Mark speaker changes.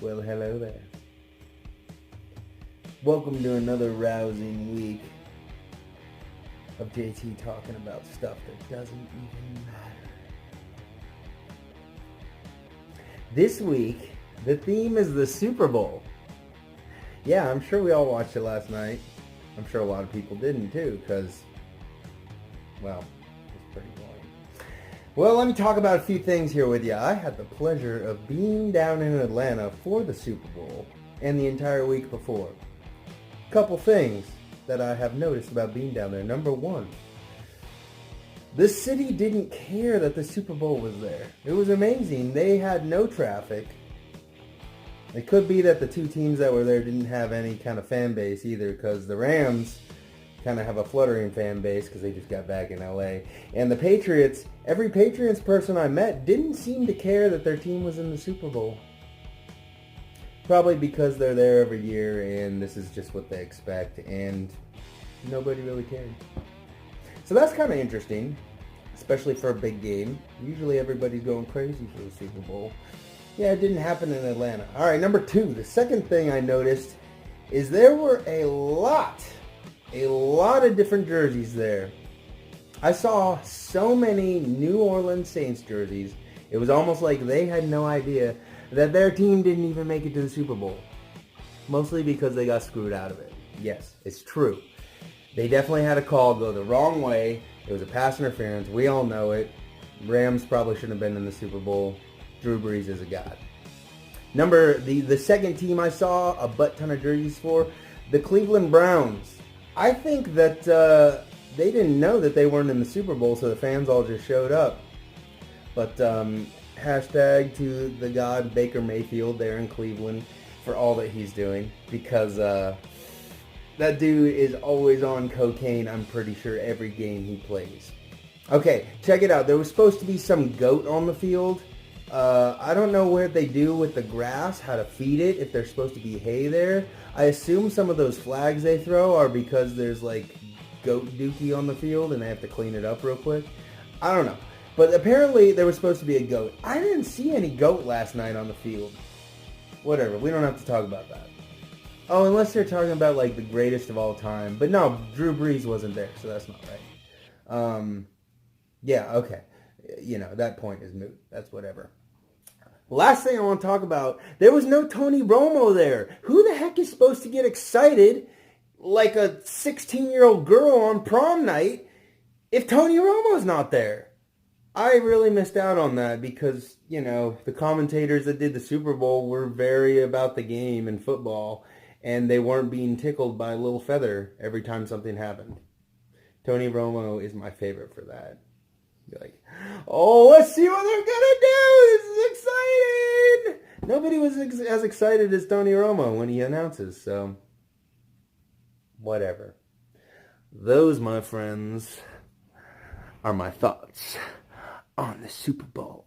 Speaker 1: Well, hello there. Welcome to another rousing week of JT talking about stuff that doesn't even matter. This week, the theme is the Super Bowl. Yeah, I'm sure we all watched it last night. I'm sure a lot of people didn't too, because, well, it's pretty boring. Well, let me talk about a few things here with you. I had the pleasure of being down in Atlanta for the Super Bowl and the entire week before. Couple things that I have noticed about being down there. Number one, the city didn't care that the Super Bowl was there. It was amazing. They had no traffic. It could be that the two teams that were there didn't have any kind of fan base either, because the Rams kind of have a fluttering fan base because they just got back in LA. And the Patriots, every Patriots person I met didn't seem to care that their team was in the Super Bowl. Probably because they're there every year and this is just what they expect, and nobody really cared. So that's kind of interesting, especially for a big game. Usually everybody's going crazy for the Super Bowl. Yeah, it didn't happen in Atlanta. All right, number two, the second thing I noticed is there were a lot of different jerseys there. I saw so many New Orleans Saints jerseys, it was almost like they had no idea that their team didn't even make it to the Super Bowl. Mostly because they got screwed out of it. Yes, it's true. They definitely had a call go the wrong way. It was a pass interference. We all know it. Rams probably shouldn't have been in the Super Bowl. Drew Brees is a god. The second team I saw a butt ton of jerseys for, the Cleveland Browns. I think that they didn't know that they weren't in the Super Bowl, so the fans all just showed up. But hashtag to the god Baker Mayfield there in Cleveland for all that he's doing, because that dude is always on cocaine, I'm pretty sure, every game he plays. Okay, check it out. There was supposed to be some goat on the field. I don't know what they do with the grass, how to feed it, if there's supposed to be hay there. I assume some of those flags they throw are because there's like goat dookie on the field and they have to clean it up real quick. I don't know. But apparently there was supposed to be a goat. I didn't see any goat last night on the field. Whatever, we don't have to talk about that. Oh, unless they're talking about like the greatest of all time. But no, Drew Brees wasn't there, so that's not right. Yeah, okay. You know, that point is moot. That's whatever. Last thing I want to talk about, there was no Tony Romo there. Who the heck is supposed to get excited like a 16-year-old girl on prom night if Tony Romo's not there? I really missed out on that because, you know, the commentators that did the Super Bowl were very about the game and football, and they weren't being tickled by a little feather every time something happened. Tony Romo is my favorite for that. Be like, oh, let's see what they're going to do. This is exciting. Nobody was as excited as Tony Romo when he announces, so whatever. Those, my friends, are my thoughts on the Super Bowl.